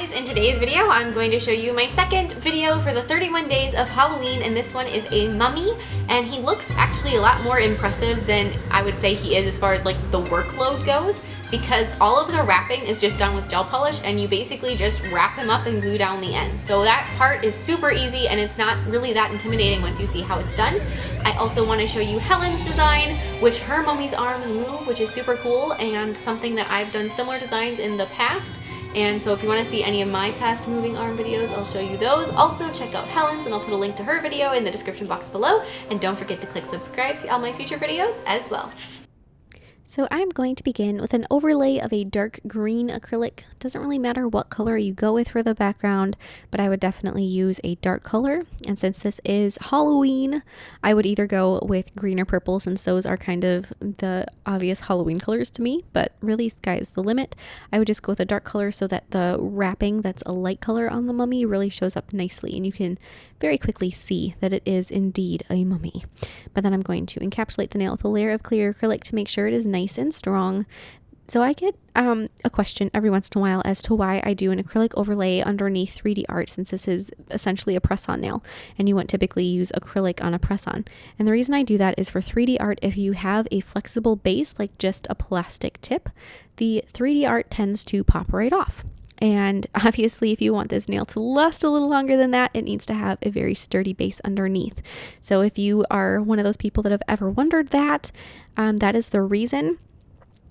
guys, in today's video I'm going to show you my second video for the 31 days of Halloween, and this one is a mummy, and he looks actually a lot more impressive than I would say he is as far as like the workload goes, because all of the wrapping is just done with gel polish and you basically just wrap him up and glue down the ends. So that part is super easy and it's not really that intimidating once you see how it's done. I also want to show you Helen's design, which her mummy's arms move, which is super cool and something that I've done similar designs in the past. And so if you want to see any of my past moving arm videos, I'll show you those. Also check out Helen's and I'll put a link to her video in the description box below. And don't forget to click subscribe to see all my future videos as well. So I'm going to begin with an overlay of a dark green acrylic. Doesn't really matter what color you go with for the background, but I would definitely use a dark color. And since this is Halloween, I would either go with green or purple, since those are kind of the obvious Halloween colors to me, but really sky's the limit. I would just go with a dark color so that the wrapping that's a light color on the mummy really shows up nicely and you can very quickly see that it is indeed a mummy. But then I'm going to encapsulate the nail with a layer of clear acrylic to make sure it is nice and strong. So I get a question every once in a while as to why I do an acrylic overlay underneath 3D art, since this is essentially a press-on nail and you wouldn't typically use acrylic on a press-on. And the reason I do that is for 3D art, if you have a flexible base like just a plastic tip, the 3D art tends to pop right off. And obviously, if you want this nail to last a little longer than that, it needs to have a very sturdy base underneath. So if you are one of those people that have ever wondered that, that is the reason.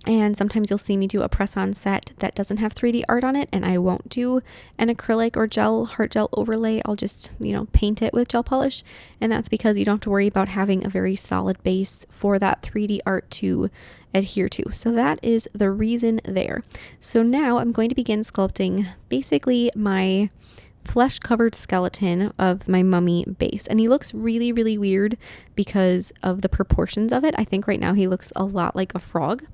And sometimes you'll see me do a press-on set that doesn't have 3D art on it, and I won't do an acrylic or heart gel overlay. I'll just, paint it with gel polish. And that's because you don't have to worry about having a very solid base for that 3D art to adhere to. So that is the reason there. So now I'm going to begin sculpting basically my flesh covered skeleton of my mummy base, and he looks really, really weird because of the proportions of it. I think right now he looks a lot like a frog.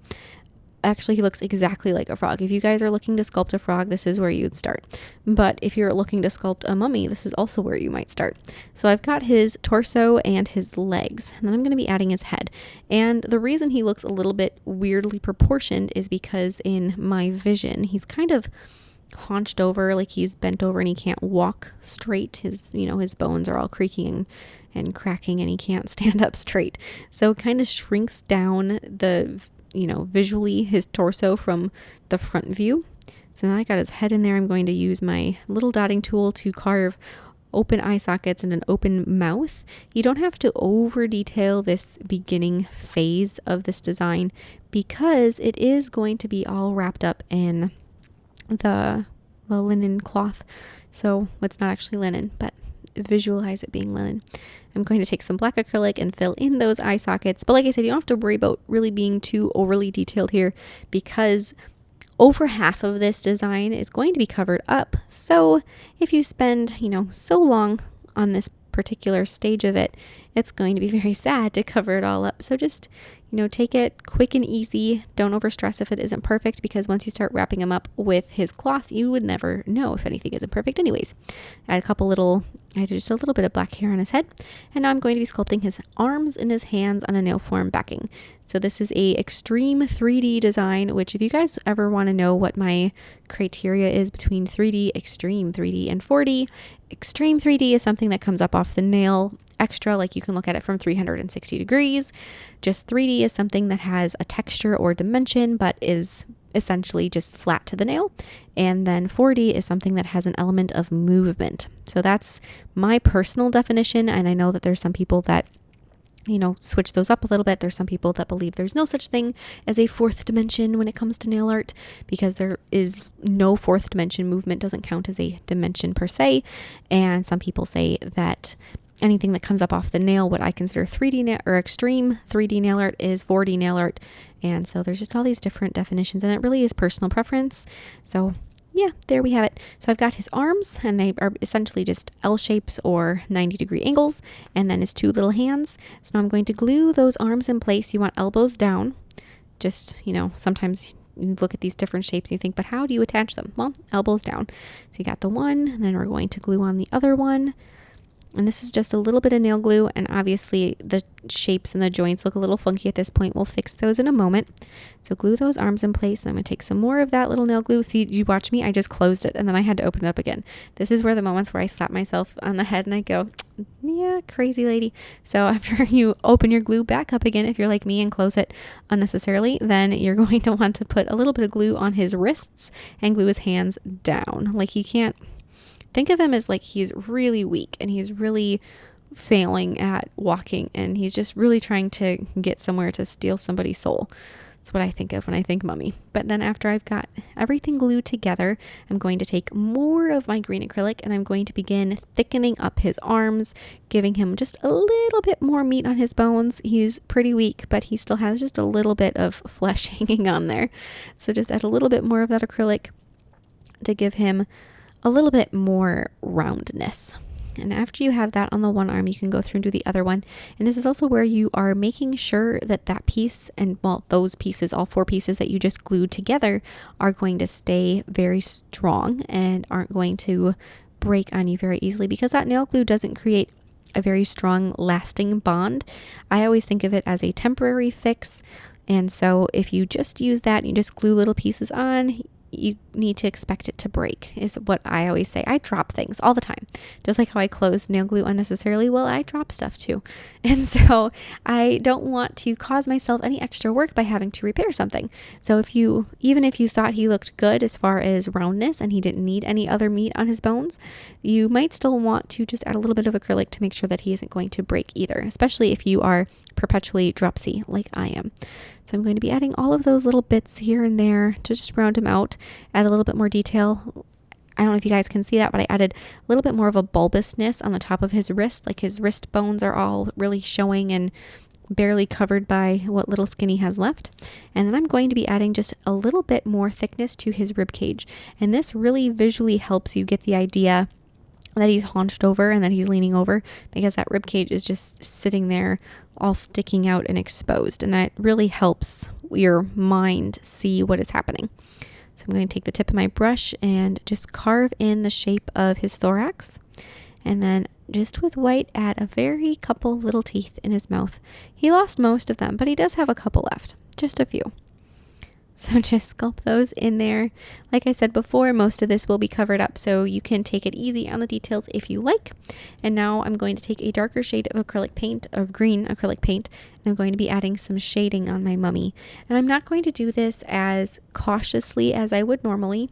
Actually, he looks exactly like a frog. If you guys are looking to sculpt a frog, this is where you'd start. But if you're looking to sculpt a mummy, this is also where you might start. So I've got his torso and his legs, and then I'm going to be adding his head. And the reason he looks a little bit weirdly proportioned is because in my vision, he's kind of haunched over, like he's bent over and he can't walk straight. His bones are all creaking and cracking and he can't stand up straight. So it kind of shrinks down visually his torso from the front view. So now I got his head in there. I'm going to use my little dotting tool to carve open eye sockets and an open mouth. You don't have to over detail this beginning phase of this design because it is going to be all wrapped up in the linen cloth. So it's not actually linen, but visualize it being linen. I'm going to take some black acrylic and fill in those eye sockets. But like I said, you don't have to worry about really being too overly detailed here because over half of this design is going to be covered up. So if you spend, so long on this particular stage of it, it's going to be very sad to cover it all up. So just, take it quick and easy. Don't overstress if it isn't perfect, because once you start wrapping him up with his cloth, you would never know if anything isn't perfect anyways. I did just a little bit of black hair on his head, and now I'm going to be sculpting his arms and his hands on a nail form backing. So this is a extreme 3D design, which if you guys ever want to know what my criteria is between 3D, extreme 3D, and 4D, extreme 3D is something that comes up off the nail extra, like you can look at it from 360 degrees. Just 3D is something that has a texture or dimension, but is essentially just flat to the nail. And then 4D is something that has an element of movement. So that's my personal definition. And I know that there's some people that switch those up a little bit. There's some people that believe there's no such thing as a fourth dimension when it comes to nail art, because there is no fourth dimension. Movement doesn't count as a dimension per se. And some people say that anything that comes up off the nail, what I consider 3D or extreme 3D nail art, is 4D nail art. And so there's just all these different definitions, and it really is personal preference. So yeah, there we have it. So I've got his arms, and they are essentially just L shapes or 90-degree angles, and then his two little hands. So now I'm going to glue those arms in place. You want elbows down. Just, sometimes you look at these different shapes and you think, but how do you attach them? Well, elbows down. So you got the one, and then we're going to glue on the other one. And this is just a little bit of nail glue, and obviously the shapes and the joints look a little funky at this point. We'll fix those in a moment. So glue those arms in place. I'm going to take some more of that little nail glue. See, you watch me? I just closed it and then I had to open it up again. This is where the moments where I slap myself on the head and I go, yeah, crazy lady. So after you open your glue back up again, if you're like me and close it unnecessarily, then you're going to want to put a little bit of glue on his wrists and glue his hands down. Like he can't, think of him as like he's really weak and he's really failing at walking and he's just really trying to get somewhere to steal somebody's soul. That's what I think of when I think mummy. But then after I've got everything glued together, I'm going to take more of my green acrylic and I'm going to begin thickening up his arms, giving him just a little bit more meat on his bones. He's pretty weak, but he still has just a little bit of flesh hanging on there. So just add a little bit more of that acrylic to give him a little bit more roundness. And after you have that on the one arm, you can go through and do the other one. And this is also where you are making sure that that piece and, well, those pieces, all 4 pieces that you just glued together are going to stay very strong and aren't going to break on you very easily, because that nail glue doesn't create a very strong lasting bond. I always think of it as a temporary fix. And so if you just use that, you just glue little pieces on, you need to expect it to break, is what I always say. I drop things all the time. Just like how I close nail glue unnecessarily, well, I drop stuff too. And so I don't want to cause myself any extra work by having to repair something. So even if you thought he looked good as far as roundness and he didn't need any other meat on his bones, you might still want to just add a little bit of acrylic to make sure that he isn't going to break either, especially if you are perpetually dropsy like I am. So I'm going to be adding all of those little bits here and there to just round him out, add a little bit more detail. I don't know if you guys can see that, but I added a little bit more of a bulbousness on the top of his wrist. Like his wrist bones are all really showing and barely covered by what little skin he has left. And then I'm going to be adding just a little bit more thickness to his rib cage. And this really visually helps you get the idea that he's haunched over and that he's leaning over, because that rib cage is just sitting there all sticking out and exposed, and that really helps your mind see what is happening. So I'm going to take the tip of my brush and just carve in the shape of his thorax, and then just with white add a very couple little teeth in his mouth. He lost most of them, but he does have a couple left, just a few. So just sculpt those in there. Like I said before, most of this will be covered up, so you can take it easy on the details if you like. And now I'm going to take a darker shade of acrylic paint, of green acrylic paint, and I'm going to be adding some shading on my mummy. And I'm not going to do this as cautiously as I would normally.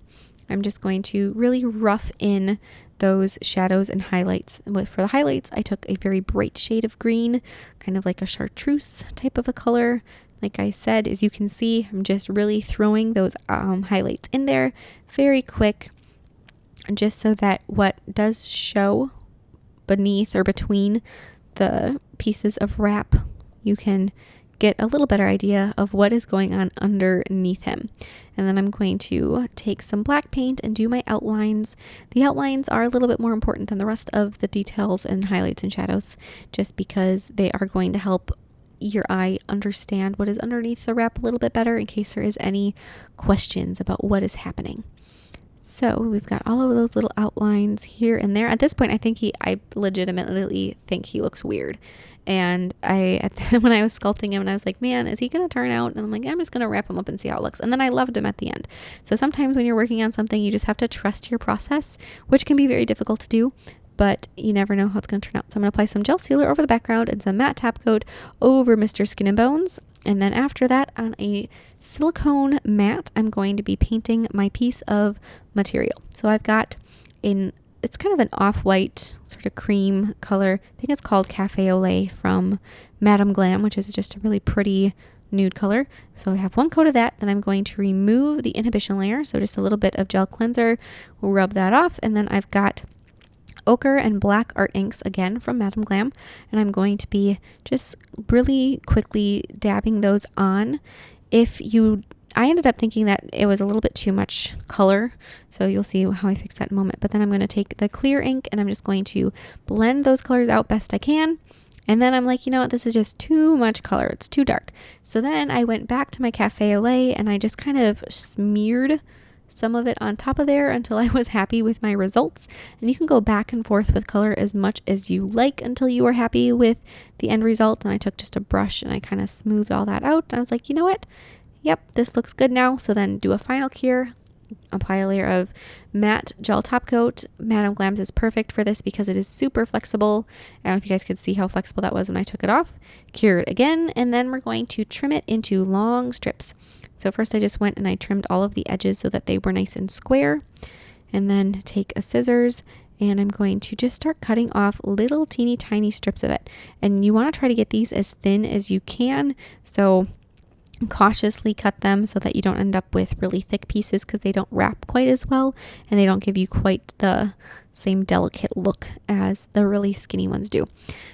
I'm just going to really rough in those shadows and highlights. And for the highlights, I took a very bright shade of green, kind of like a chartreuse type of a color. Like I said, as you can see, I'm just really throwing those highlights in there very quick, just so that what does show beneath or between the pieces of wrap, you can get a little better idea of what is going on underneath him. And then I'm going to take some black paint and do my outlines. The outlines are a little bit more important than the rest of the details and highlights and shadows, just because they are going to help your eye understand what is underneath the wrap a little bit better in case there is any questions about what is happening. So we've got all of those little outlines here and there. At this point, I legitimately think he looks weird. And when I was sculpting him, and I was like, man, is he going to turn out? And I'm like, I'm just going to wrap him up and see how it looks. And then I loved him at the end. So sometimes when you're working on something, you just have to trust your process, which can be very difficult to do, but you never know how it's going to turn out. So I'm going to apply some gel sealer over the background and some matte top coat over Mr. Skin and Bones. And then after that, on a silicone mat, I'm going to be painting my piece of material. So I've got it's kind of an off-white sort of cream color. I think it's called Cafe au Lait from Madame Glam, which is just a really pretty nude color. So I have one coat of that. Then I'm going to remove the inhibition layer. So just a little bit of gel cleanser. We'll rub that off. And then I've got ochre and black art inks again from Madame Glam, and I'm going to be just really quickly dabbing those on. I ended up thinking that it was a little bit too much color, so you'll see how I fix that in a moment. But then I'm going to take the clear ink and I'm just going to blend those colors out best I can. And then I'm like, you know what, this is just too much color. It's too dark. So then I went back to my Cafe au Lait and I just kind of smeared some of it on top of there until I was happy with my results. And you can go back and forth with color as much as you like until you are happy with the end result. And I took just a brush and I kind of smoothed all that out. And I was like, you know what? Yep, this looks good now. So then do a final cure. Apply a layer of matte gel top coat. Madame Glam's is perfect for this because it is super flexible. I don't know if you guys could see how flexible that was when I took it off. Cure it again, and then we're going to trim it into long strips. So first I just went and I trimmed all of the edges so that they were nice and square. And then take a scissors and I'm going to just start cutting off little teeny tiny strips of it. And you want to try to get these as thin as you can. So cautiously cut them so that you don't end up with really thick pieces because they don't wrap quite as well and they don't give you quite the same delicate look as the really skinny ones do.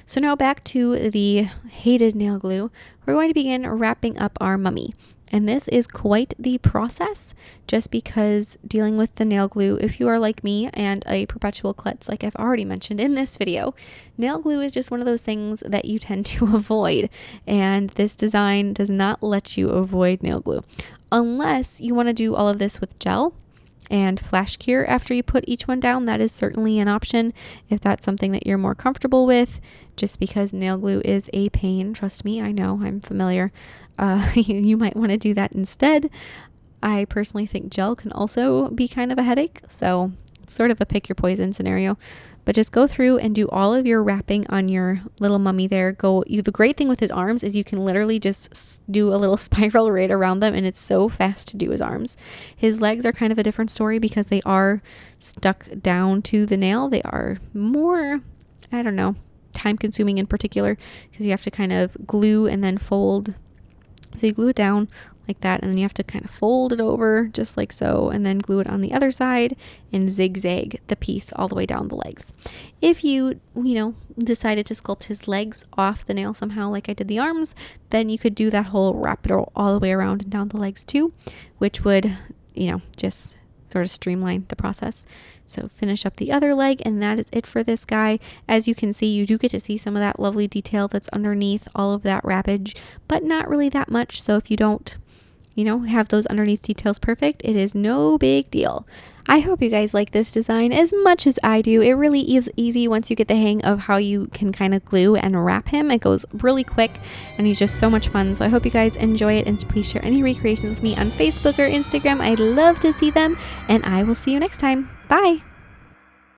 So now back to the hated nail glue. We're going to begin wrapping up our mummy. And this is quite the process just because dealing with the nail glue, if you are like me and a perpetual klutz, like I've already mentioned in this video, nail glue is just one of those things that you tend to avoid. And this design does not let you avoid nail glue unless you want to do all of this with gel and flash cure after you put each one down. That is certainly an option if that's something that you're more comfortable with, just because nail glue is a pain. Trust me, I know, I'm familiar. You might want to do that instead. I personally think gel can also be kind of a headache, so it's sort of a pick your poison scenario. But just go through and do all of your wrapping on your little mummy there. The great thing with his arms is you can literally just do a little spiral right around them, and it's so fast to do his arms. His legs are kind of a different story because they are stuck down to the nail. They are more, I don't know, time consuming in particular because you have to kind of glue and then fold. So you glue it down like that, and then you have to kind of fold it over just like so, and then glue it on the other side and zigzag the piece all the way down the legs. If you decided to sculpt his legs off the nail somehow like I did the arms, then you could do that whole wrap it all the way around and down the legs too, which would, just sort of streamline the process. So finish up the other leg, and that is it for this guy. As you can see, you do get to see some of that lovely detail that's underneath all of that wrappage, but not really that much. So if you don't, have those underneath details perfect, it is no big deal. I hope you guys like this design as much as I do. It really is easy once you get the hang of how you can kind of glue and wrap him. It goes really quick and he's just so much fun. So I hope you guys enjoy it, and please share any recreations with me on Facebook or Instagram. I'd love to see them, and I will see you next time. Bye.